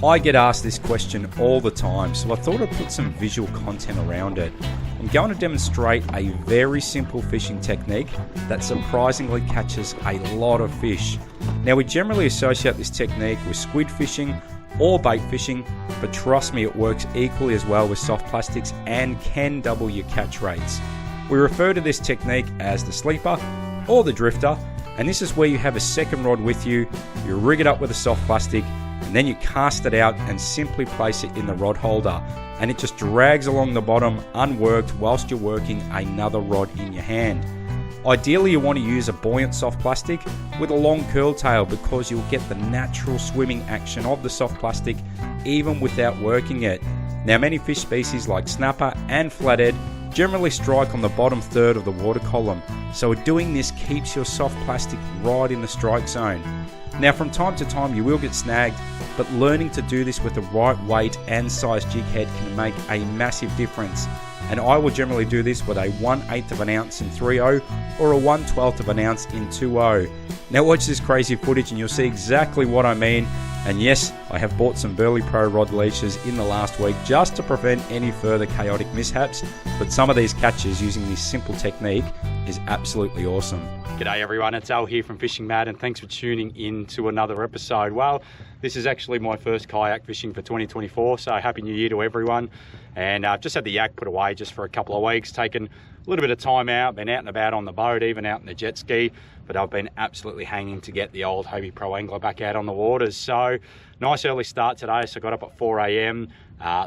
I get asked this question all the time, so I thought I'd put some visual content around it. I'm going to demonstrate a very simple fishing technique that surprisingly catches a lot of fish. Now, we generally associate this technique with squid fishing or bait fishing, but trust me, it works equally as well with soft plastics and can double your catch rates. We refer to this technique as the sleeper or the drifter, and this is where you have a second rod with you, you rig it up with a soft plastic, and then you cast it out and simply place it in the rod holder, and it just drags along the bottom unworked whilst you're working another rod in your hand. Ideally, you want to use a buoyant soft plastic with a long curl tail because you'll get the natural swimming action of the soft plastic even without working it. Now, many fish species like snapper and flathead generally strike on the bottom third of the water column, so doing this keeps your soft plastic right in the strike zone. Now, from time to time you will get snagged, but learning to do this with the right weight and size jig head can make a massive difference. And I will generally do this with a 1/8 of an ounce in 3/0 or a 1/12 of an ounce in 2/0. Now watch this crazy footage and you'll see exactly what I mean. And yes, I have bought some Burley Pro rod leashes in the last week just to prevent any further chaotic mishaps, but some of these catches using this simple technique is absolutely awesome. G'day everyone, it's Al here from FishingMad, and thanks for tuning in to another episode. Well, this is actually my first kayak fishing for 2024, so happy new year to everyone. And I've just had the yak put away just for a couple of weeks, taken a little bit of time out, been out and about on the boat, even out in the jet ski, but I've been absolutely hanging to get the old Hobie Pro Angler back out on the waters. So nice early start today, so I got up at 4 a.m,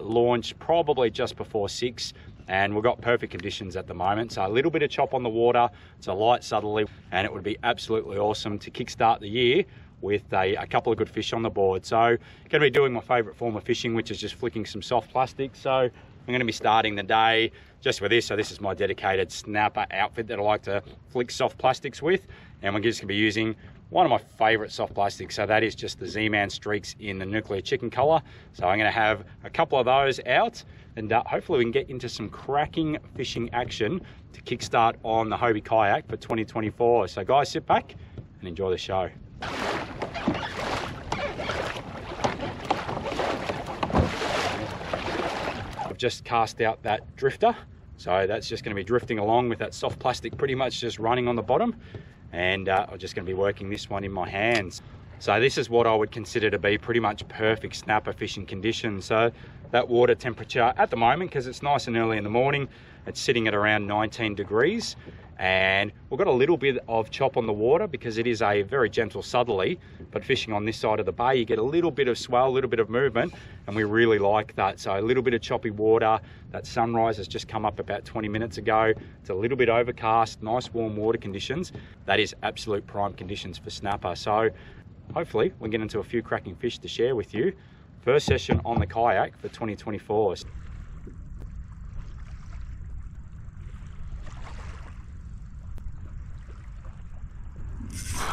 launched probably just before 6, and we've got perfect conditions at the moment. So a little bit of chop on the water, it's a light southerly, and it would be absolutely awesome to kickstart the year with a couple of good fish on the board. So I'm going to be doing my favourite form of fishing, which is just flicking some soft plastic. So I'm going to be starting the day just with this. So this is my dedicated snapper outfit that I like to flick soft plastics with, and we're just going to be using one of my favourite soft plastics. So that is just the Z-Man Streaks in the nuclear chicken colour. So I'm going to have a couple of those out, and hopefully we can get into some cracking fishing action to kickstart on the Hobie kayak for 2024. So guys, sit back and enjoy the show. I've just cast out that drifter, so that's just going to be drifting along with that soft plastic pretty much just running on the bottom, and I'm just going to be working this one in my hands. So this is what I would consider to be pretty much perfect snapper fishing conditions. So that water temperature at the moment, because it's nice and early in the morning, it's sitting at around 19 degrees, and we've got a little bit of chop on the water because it is a very gentle southerly, but fishing on this side of the bay you get a little bit of swell, a little bit of movement, and we really like that. So a little bit of choppy water. That sunrise has just come up about 20 minutes ago. It's a little bit overcast, nice warm water conditions. That is absolute prime conditions for snapper. So hopefully we'll get into a few cracking fish to share with you. First session on the kayak for 2024.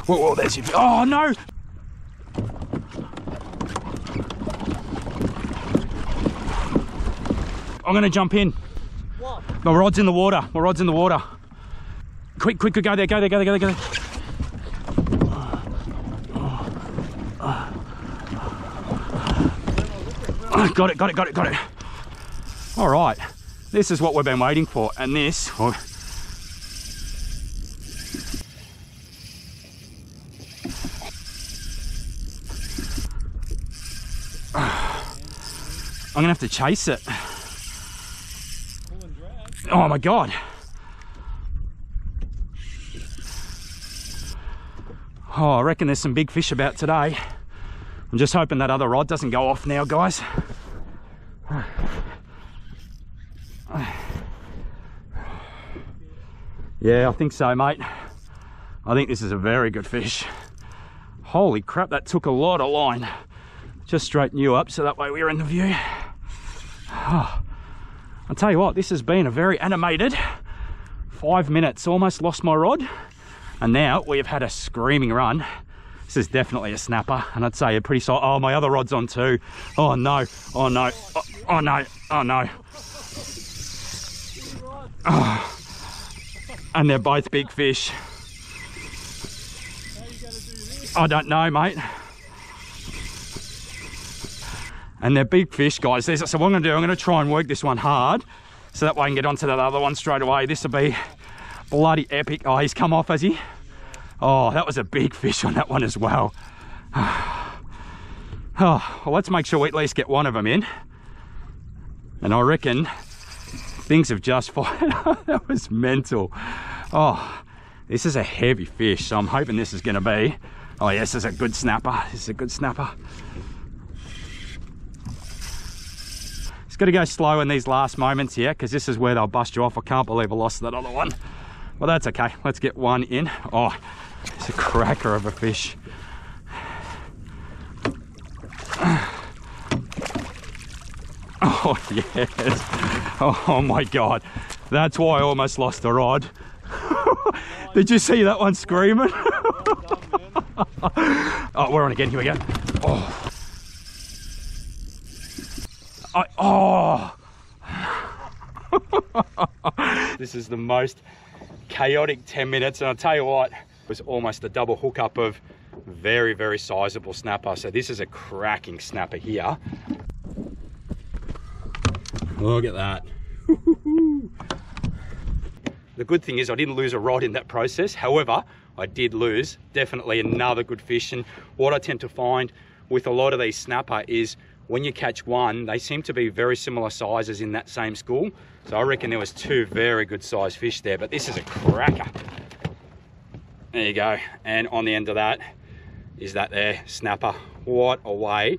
Whoa, there's your... Oh, no! I'm going to jump in. What? My rod's in the water. My rod's in the water. Quick, go there, go there. Got it. All right. This is what we've been waiting for, and this... I'm gonna have to chase it. Oh my God. Oh, I reckon there's some big fish about today. I'm just hoping that other rod doesn't go off now, guys. Yeah, I think so, mate. I think this is a very good fish. Holy crap, that took a lot of line. Just straighten you up so that way we're in the view. Oh, I'll tell you what, this has been a very animated 5 minutes. Almost lost my rod, and now we have had a screaming run. This is definitely a snapper, and I'd say a pretty solid... Oh, my other rod's on too. Oh no, oh no, oh no, oh no. Oh. And they're both big fish. I don't know, mate. And they're big fish, guys. So what I'm going to do, I'm going to try and work this one hard so that way I can get onto that other one straight away. This will be bloody epic. Oh, he's come off, has he? Oh, that was a big fish on that one as well. Oh, well, let's make sure we at least get one of them in. And I reckon things have just fired. That was mental. Oh, this is a heavy fish, so I'm hoping this is going to be... Oh, yes, this is a good snapper. This is a good snapper. It's got to go slow in these last moments here, because this is where they'll bust you off. I can't believe I lost that other one. Well, that's okay. Let's get one in. Oh, it's a cracker of a fish. Oh, yes. Oh, my God. That's why I almost lost the rod. Did you see that one screaming? Oh, we're on again. Here we go. Oh. Oh. This is the most chaotic 10 minutes. And I'll tell you what, it was almost a double hookup of very, very sizable snapper. So this is a cracking snapper here. Look at that. The good thing is I didn't lose a rod in that process. However, I did lose definitely another good fish. And what I tend to find with a lot of these snapper is when you catch one, they seem to be very similar sizes in that same school. So I reckon there was two very good sized fish there, but this is a cracker. There you go. And on the end of that is that there snapper. What a way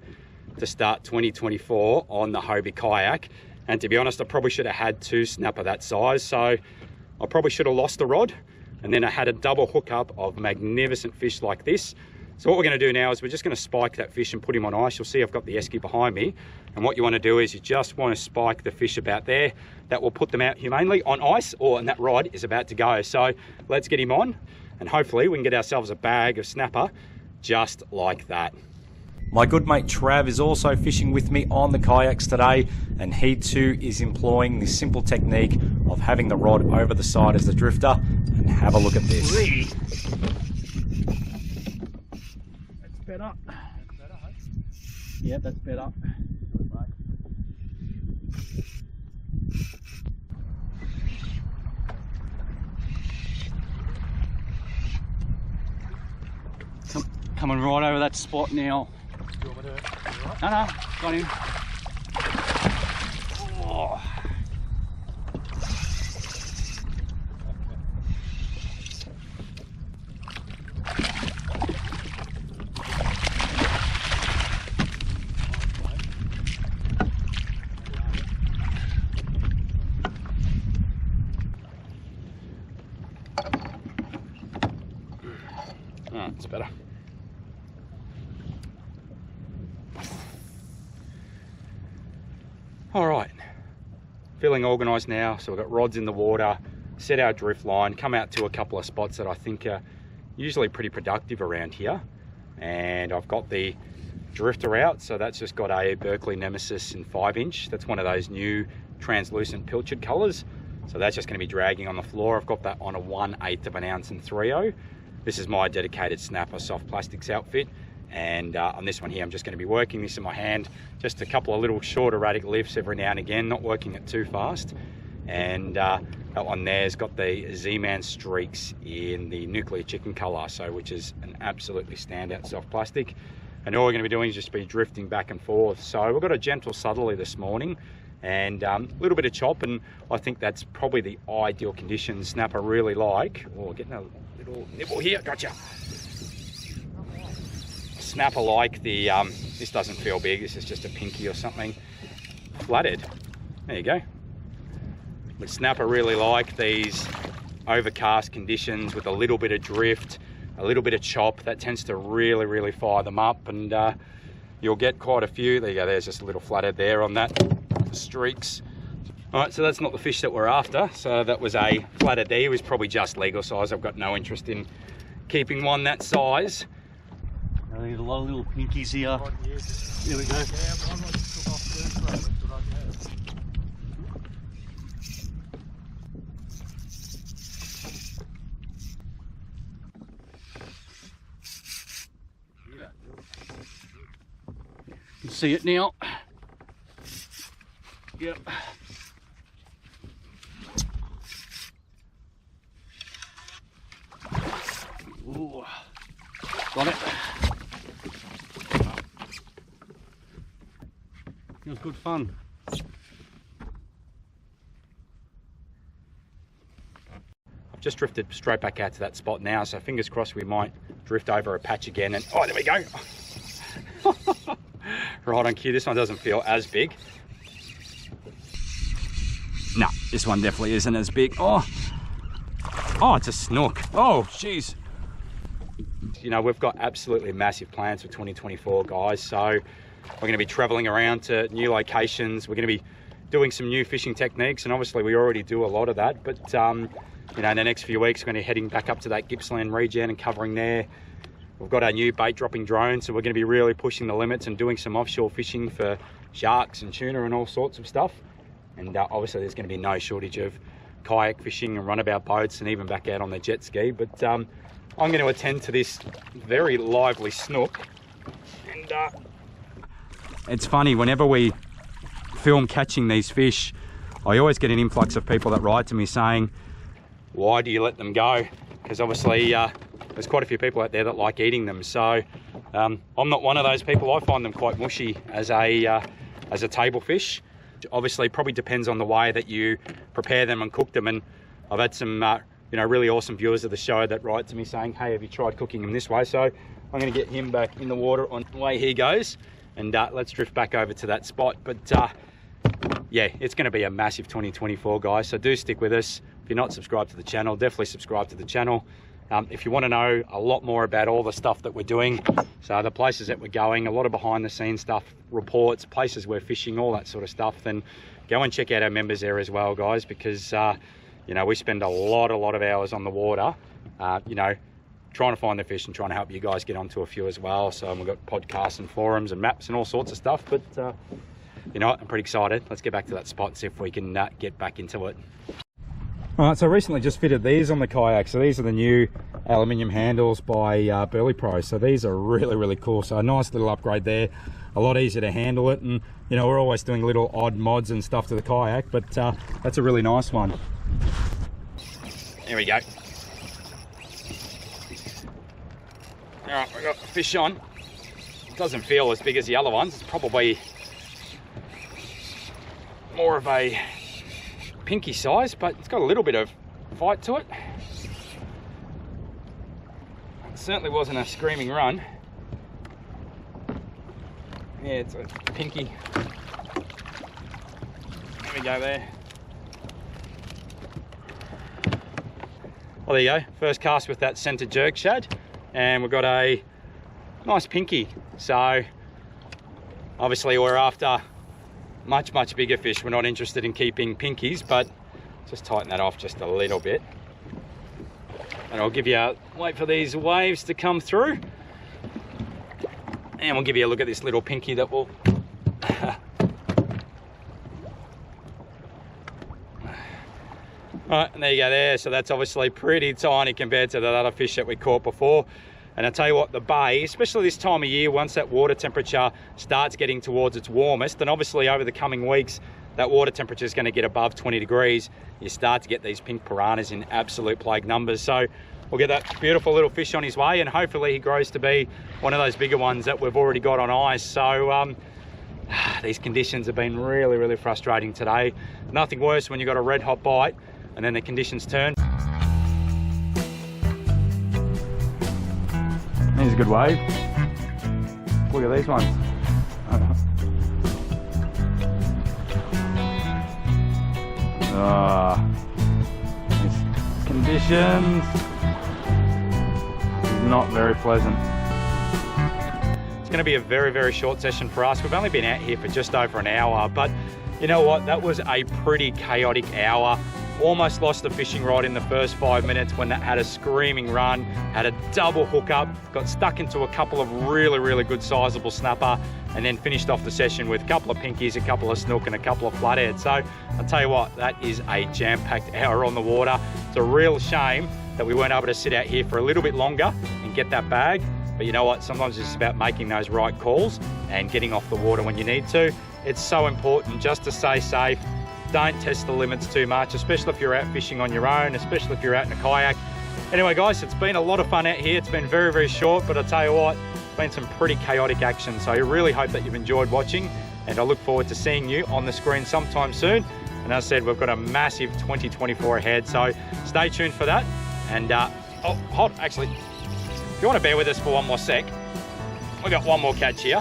to start 2024 on the Hobie kayak. And to be honest, I probably should have had two snapper that size. So I probably should have lost the rod, and then I had a double hookup of magnificent fish like this. So what we're going to do now is we're just going to spike that fish and put him on ice. You'll see I've got the esky behind me. And what you want to do is you just want to spike the fish about there. That will put them out humanely on ice, and that rod is about to go. So let's get him on, and hopefully we can get ourselves a bag of snapper just like that. My good mate Trav is also fishing with me on the kayaks today, and he too is employing this simple technique of having the rod over the side as the drifter. And have a look at this. That's better. Yeah, that's better. Coming right over that spot now. Do you want me to do it? No, got him. Oh. Oh, it's better. All right, feeling organised now. So we've got rods in the water, set our drift line, come out to a couple of spots that I think are usually pretty productive around here. And I've got the drifter out, so that's just got a Berkeley Nemesis in 5-inch. That's one of those new translucent pilchard colours. So that's just going to be dragging on the floor. I've got that on a 1/8 of an ounce in 3/0. This is my dedicated snapper soft plastics outfit. And on this one here, I'm just going to be working this in my hand. Just a couple of little short erratic lifts every now and again, not working it too fast. And that one there's got the Z-Man streaks in the nuclear chicken colour, so which is an absolutely standout soft plastic. And all we're going to be doing is just be drifting back and forth. So we've got a gentle southerly this morning and a little bit of chop, and I think that's probably the ideal conditions snapper really like. Oh, getting a little nibble here, gotcha. Snapper like the, this doesn't feel big, this is just a pinky or something. Flatted, there you go. But snapper really like these overcast conditions with a little bit of drift, a little bit of chop. That tends to really, really fire them up, and you'll get quite a few. There you go, there's just a little flathead there on that, streaks. All right, so that's not the fish that we're after. So that was a flathead there. He was probably just legal size. I've got no interest in keeping one that size. I need a lot of little pinkies here. Here we go. You can see it now. Yep. Ooh. Got it. It was good fun. I've just drifted straight back out to that spot now, so fingers crossed we might drift over a patch again. And oh, there we go. Right on cue. This one doesn't feel as big. No, this one definitely isn't as big. Oh, it's a snook. Oh, jeez. You know, we've got absolutely massive plans for 2024, guys. So we're going to be traveling around to new locations. We're going to be doing some new fishing techniques, and obviously we already do a lot of that. But you know, in the next few weeks, we're going to be heading back up to that Gippsland region and covering there. We've got our new bait dropping drone, so we're going to be really pushing the limits and doing some offshore fishing for sharks and tuna and all sorts of stuff. And obviously there's going to be no shortage of kayak fishing and runabout boats and even back out on the jet ski. But I'm going to attend to this very lively snook. And it's funny, whenever we film catching these fish, I always get an influx of people that write to me saying, why do you let them go? Because obviously there's quite a few people out there that like eating them. So I'm not one of those people. I find them quite mushy as a table fish. Obviously probably depends on the way that you prepare them and cook them. And I've had some you know, really awesome viewers of the show that write to me saying, hey, have you tried cooking them this way? So I'm going to get him back in the water on the way he goes, and let's drift back over to that spot. But yeah, it's going to be a massive 2024, guys, so do stick with us. If you're not subscribed to the channel, definitely subscribe to the channel. If you want to know a lot more about all the stuff that we're doing, so the places that we're going, a lot of behind the scenes stuff, reports, places we're fishing, all that sort of stuff, then go and check out our members there as well, guys, because you know, we spend a lot of hours on the water, you know, trying to find the fish and trying to help you guys get onto a few as well. So we've got podcasts and forums and maps and all sorts of stuff. But you know what, I'm pretty excited. Let's get back to that spot and see if we can get back into it. All right, so I recently just fitted these on the kayak. So these are the new aluminium handles by Burley Pro. So these are really cool. So a nice little upgrade there. A lot easier to handle it. And you know, we're always doing little odd mods and stuff to the kayak, but that's a really nice one. There we go. All right, we've got fish on. It doesn't feel as big as the other ones. It's probably more of a pinky size, but it's got a little bit of fight to it. It certainly wasn't a screaming run. Yeah, it's a pinky. There we go there. Well, there you go. First cast with that center jerk shad, and we've got a nice pinky. So obviously we're after much bigger fish. We're not interested in keeping pinkies, but just tighten that off just a little bit. And I'll give you a wait for these waves to come through, and we'll give you a look at this little pinky that will Right, and there you go there. So that's obviously pretty tiny compared to the other fish that we caught before. And I tell you what, the bay, especially this time of year, once that water temperature starts getting towards its warmest, and obviously over the coming weeks, that water temperature is going to get above 20 degrees, you start to get these pink piranhas in absolute plague numbers. So we'll get that beautiful little fish on his way, and hopefully he grows to be one of those bigger ones that we've already got on ice. So these conditions have been really frustrating today. Nothing worse when you've got a red hot bite and then the conditions turn. Here's a good wave. Look at these ones. These conditions not very pleasant. It's going to be a very short session for us. We've only been out here for just over an hour, but you know what? That was a pretty chaotic hour. Almost lost the fishing rod in the first 5 minutes when that had a screaming run, had a double hookup, got stuck into a couple of really good sizable snapper, and then finished off the session with a couple of pinkies, a couple of snook, and a couple of flathead. So I'll tell you what, that is a jam-packed hour on the water. It's a real shame that we weren't able to sit out here for a little bit longer and get that bag. But you know what? Sometimes it's just about making those right calls and getting off the water when you need to. It's so important just to stay safe. Don't test the limits too much, especially if you're out fishing on your own, especially if you're out in a kayak. Anyway, guys, it's been a lot of fun out here. It's been very, very short, but I'll tell you what, it's been some pretty chaotic action. So I really hope that you've enjoyed watching, and I look forward to seeing you on the screen sometime soon. And as I said, we've got a massive 2024 ahead, so stay tuned for that. And actually, if you want to bear with us for one more sec, we've got one more catch here.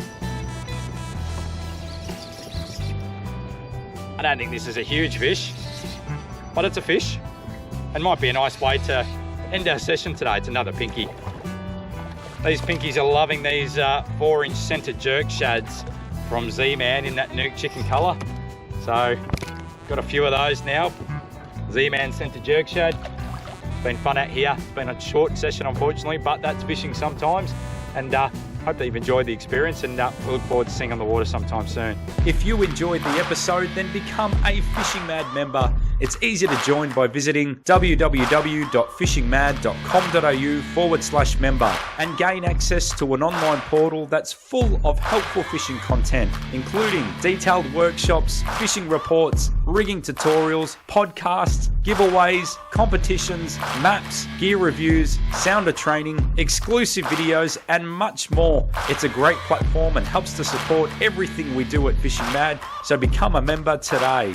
I don't think this is a huge fish, but it's a fish and might be a nice way to end our session today. It's another pinky. These pinkies are loving these 4-inch centre jerk shads from Z-Man in that nuke chicken colour. So got a few of those now. Z-Man centre jerk shad. Been fun out here. It's been a short session, unfortunately, but that's fishing sometimes. And hope that you've enjoyed the experience, and we look forward to seeing you on the water sometime soon. If you enjoyed the episode, then become a FishingMad member. It's easy to join by visiting www.fishingmad.com.au/member and gain access to an online portal that's full of helpful fishing content, including detailed workshops, fishing reports, rigging tutorials, podcasts, giveaways, competitions, maps, gear reviews, sounder training, exclusive videos, and much more. It's a great platform and helps to support everything we do at FishingMad, so become a member today.